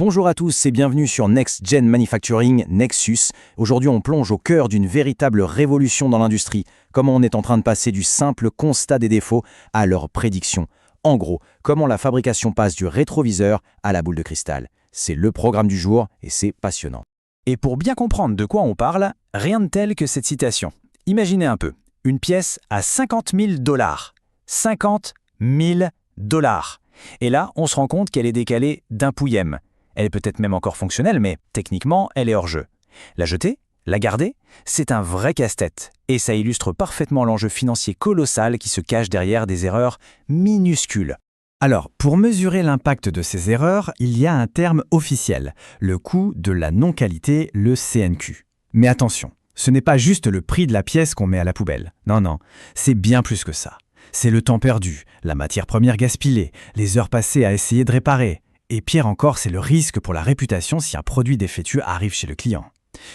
Bonjour à tous et bienvenue sur Next Gen Manufacturing, Nexus. Aujourd'hui, on plonge au cœur d'une véritable révolution dans l'industrie. Comment on est en train de passer du simple constat des défauts à leur prédiction. En gros, comment la fabrication passe du rétroviseur à la boule de cristal. C'est le programme du jour et c'est passionnant. Et pour bien comprendre de quoi on parle, rien de tel que cette citation. Imaginez un peu, une pièce à 50 000 $. 50 000 $. Et là, on se rend compte qu'elle est décalée d'un pouillème. Elle est peut-être même encore fonctionnelle, mais techniquement, elle est hors jeu. La jeter? La garder? C'est un vrai casse-tête. Et ça illustre parfaitement l'enjeu financier colossal qui se cache derrière des erreurs minuscules. Alors, pour mesurer l'impact de ces erreurs, il y a un terme officiel, le coût de la non-qualité, le CNQ. Mais attention, ce n'est pas juste le prix de la pièce qu'on met à la poubelle. Non, c'est bien plus que ça. C'est le temps perdu, la matière première gaspillée, les heures passées à essayer de réparer. Et pire encore, c'est le risque pour la réputation si un produit défectueux arrive chez le client.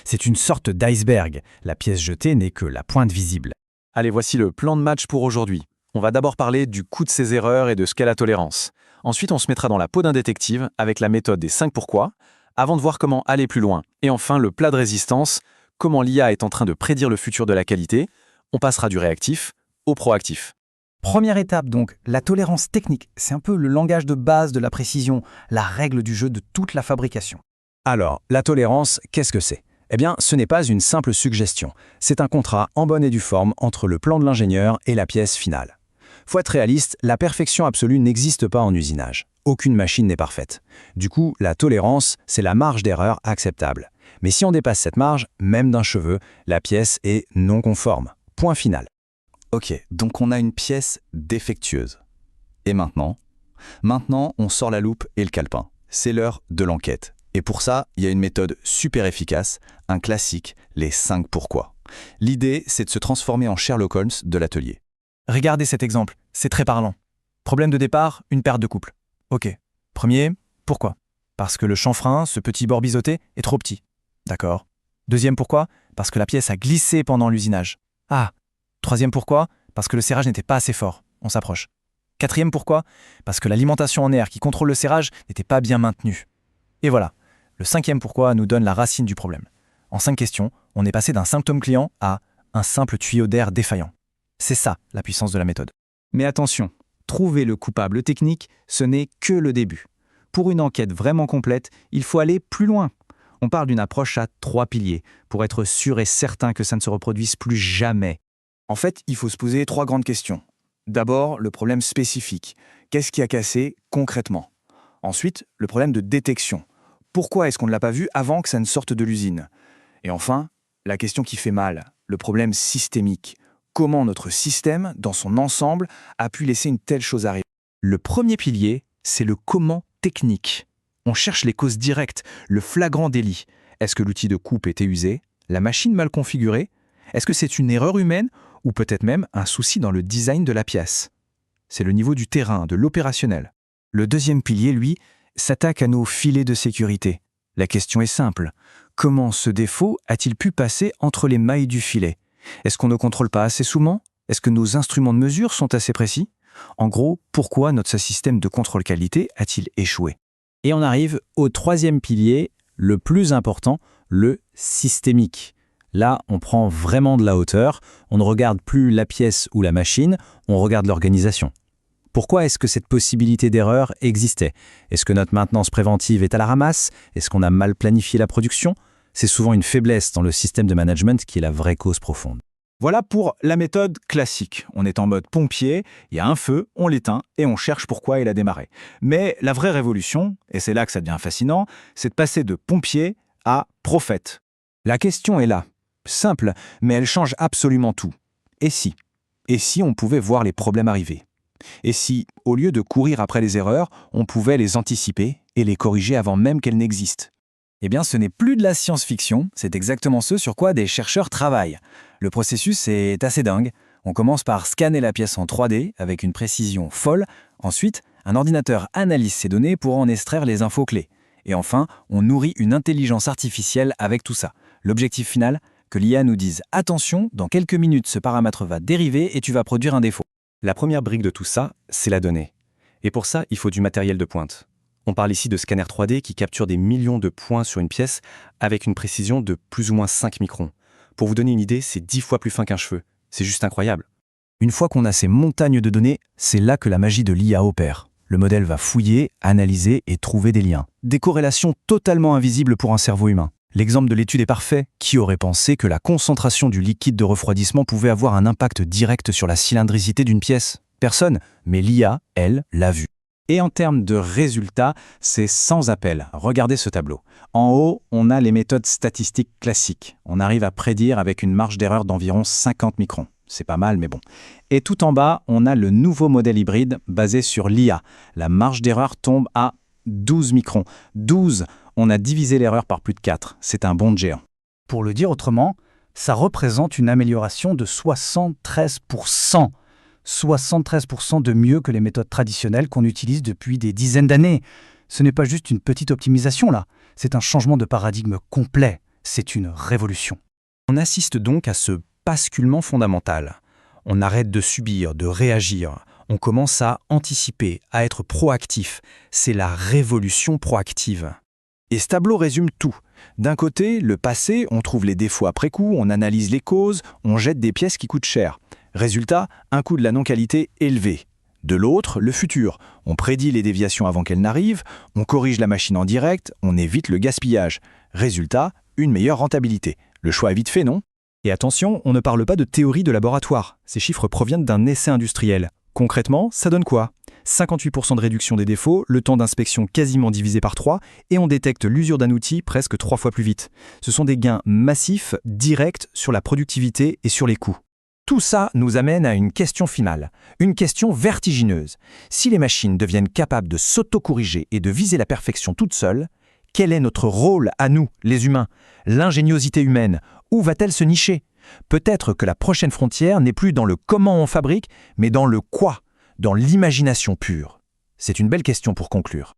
C'est une sorte d'iceberg. La pièce jetée n'est que la pointe visible. Allez, voici le plan de match pour aujourd'hui. On va d'abord parler du coût de ces erreurs et de ce qu'est la tolérance. Ensuite, on se mettra dans la peau d'un détective avec la méthode des 5 pourquoi, avant de voir comment aller plus loin. Et enfin, le plat de résistance, comment l'IA est en train de prédire le futur de la qualité. On passera du réactif au proactif. Première étape donc, la tolérance technique. C'est un peu le langage de base de la précision, la règle du jeu de toute la fabrication. Alors, la tolérance, qu'est-ce que c'est? Eh bien, ce n'est pas une simple suggestion. C'est un contrat en bonne et due forme entre le plan de l'ingénieur et la pièce finale. Faut être réaliste, la perfection absolue n'existe pas en usinage. Aucune machine n'est parfaite. Du coup, la tolérance, c'est la marge d'erreur acceptable. Mais si on dépasse cette marge, même d'un cheveu, la pièce est non conforme. Point final. Ok, donc on a une pièce défectueuse. Et maintenant? Maintenant, on sort la loupe et le calepin. C'est l'heure de l'enquête. Et pour ça, il y a une méthode super efficace, un classique, les 5 pourquoi. L'idée, c'est de se transformer en Sherlock Holmes de l'atelier. Regardez cet exemple, c'est très parlant. Problème de départ, une perte de couple. Ok. Premier, pourquoi? Parce que le chanfrein, ce petit bord biseauté, est trop petit. D'accord. Deuxième pourquoi? Parce que la pièce a glissé pendant l'usinage. Ah. Troisième pourquoi? Parce que le serrage n'était pas assez fort. On s'approche. Quatrième pourquoi? Parce que l'alimentation en air qui contrôle le serrage n'était pas bien maintenue. Et voilà. Le cinquième pourquoi nous donne la racine du problème. En 5 questions, on est passé d'un symptôme client à un simple tuyau d'air défaillant. C'est ça, la puissance de la méthode. Mais attention, trouver le coupable technique, ce n'est que le début. Pour une enquête vraiment complète, il faut aller plus loin. On parle d'une approche à 3 piliers, pour être sûr et certain que ça ne se reproduise plus jamais. En fait, il faut se poser 3 grandes questions. D'abord, le problème spécifique. Qu'est-ce qui a cassé concrètement? Ensuite, le problème de détection. Pourquoi est-ce qu'on ne l'a pas vu avant que ça ne sorte de l'usine? Et enfin, la question qui fait mal, le problème systémique. Comment notre système, dans son ensemble, a pu laisser une telle chose arriver? Le premier pilier, c'est le comment technique. On cherche les causes directes, le flagrant délit. Est-ce que l'outil de coupe était usé? La machine mal configurée? Est-ce que c'est une erreur humaine ou peut-être même un souci dans le design de la pièce? C'est le niveau du terrain, de l'opérationnel. Le deuxième pilier, lui, s'attaque à nos filets de sécurité. La question est simple. Comment ce défaut a-t-il pu passer entre les mailles du filet? Est-ce qu'on ne contrôle pas assez souvent? Est-ce que nos instruments de mesure sont assez précis? En gros, pourquoi notre système de contrôle qualité a-t-il échoué? Et on arrive au troisième pilier, le plus important, le systémique. Là, on prend vraiment de la hauteur, on ne regarde plus la pièce ou la machine, on regarde l'organisation. Pourquoi est-ce que cette possibilité d'erreur existait? Est-ce que notre maintenance préventive est à la ramasse? Est-ce qu'on a mal planifié la production? C'est souvent une faiblesse dans le système de management qui est la vraie cause profonde. Voilà pour la méthode classique. On est en mode pompier, il y a un feu, on l'éteint et on cherche pourquoi il a démarré. Mais la vraie révolution, et c'est là que ça devient fascinant, c'est de passer de pompier à prophète. La question est là. Simple, mais elle change absolument tout. Et si? Et si on pouvait voir les problèmes arriver? Et si, au lieu de courir après les erreurs, on pouvait les anticiper et les corriger avant même qu'elles n'existent? Eh bien, ce n'est plus de la science-fiction, c'est exactement ce sur quoi des chercheurs travaillent. Le processus est assez dingue. On commence par scanner la pièce en 3D avec une précision folle. Ensuite, un ordinateur analyse ces données pour en extraire les infos clés. Et enfin, on nourrit une intelligence artificielle avec tout ça. L'objectif final, que l'IA nous dise « Attention, dans quelques minutes, ce paramètre va dériver et tu vas produire un défaut ». La première brique de tout ça, c'est la donnée. Et pour ça, il faut du matériel de pointe. On parle ici de scanners 3D qui capturent des millions de points sur une pièce avec une précision de plus ou moins 5 microns. Pour vous donner une idée, c'est 10 fois plus fin qu'un cheveu. C'est juste incroyable. Une fois qu'on a ces montagnes de données, c'est là que la magie de l'IA opère. Le modèle va fouiller, analyser et trouver des liens. Des corrélations totalement invisibles pour un cerveau humain. L'exemple de l'étude est parfait. Qui aurait pensé que la concentration du liquide de refroidissement pouvait avoir un impact direct sur la cylindricité d'une pièce? Personne, mais l'IA, elle, l'a vu. Et en termes de résultats, c'est sans appel. Regardez ce tableau. En haut, on a les méthodes statistiques classiques. On arrive à prédire avec une marge d'erreur d'environ 50 microns. C'est pas mal, mais bon. Et tout en bas, on a le nouveau modèle hybride basé sur l'IA. La marge d'erreur tombe à 12 microns. 12, on a divisé l'erreur par plus de 4. C'est un bond de géant. Pour le dire autrement, ça représente une amélioration de 73%. 73% de mieux que les méthodes traditionnelles qu'on utilise depuis des dizaines d'années. Ce n'est pas juste une petite optimisation là, c'est un changement de paradigme complet, c'est une révolution. On assiste donc à ce basculement fondamental. On arrête de subir, de réagir. On commence à anticiper, à être proactif. C'est la révolution proactive. Et ce tableau résume tout. D'un côté, le passé, on trouve les défauts après coup, on analyse les causes, on jette des pièces qui coûtent cher. Résultat, un coût de la non-qualité élevé. De l'autre, le futur. On prédit les déviations avant qu'elles n'arrivent, on corrige la machine en direct, on évite le gaspillage. Résultat, une meilleure rentabilité. Le choix est vite fait, non? Et attention, on ne parle pas de théorie de laboratoire. Ces chiffres proviennent d'un essai industriel. Concrètement, ça donne quoi? 58% de réduction des défauts, le temps d'inspection quasiment divisé par 3, et on détecte l'usure d'un outil presque 3 fois plus vite. Ce sont des gains massifs, directs sur la productivité et sur les coûts. Tout ça nous amène à une question finale, une question vertigineuse. Si les machines deviennent capables de s'auto-corriger et de viser la perfection toute seule, quel est notre rôle à nous, les humains? L'ingéniosité humaine, où va-t-elle se nicher? Peut-être que la prochaine frontière n'est plus dans le comment on fabrique, mais dans le quoi, dans l'imagination pure. C'est une belle question pour conclure.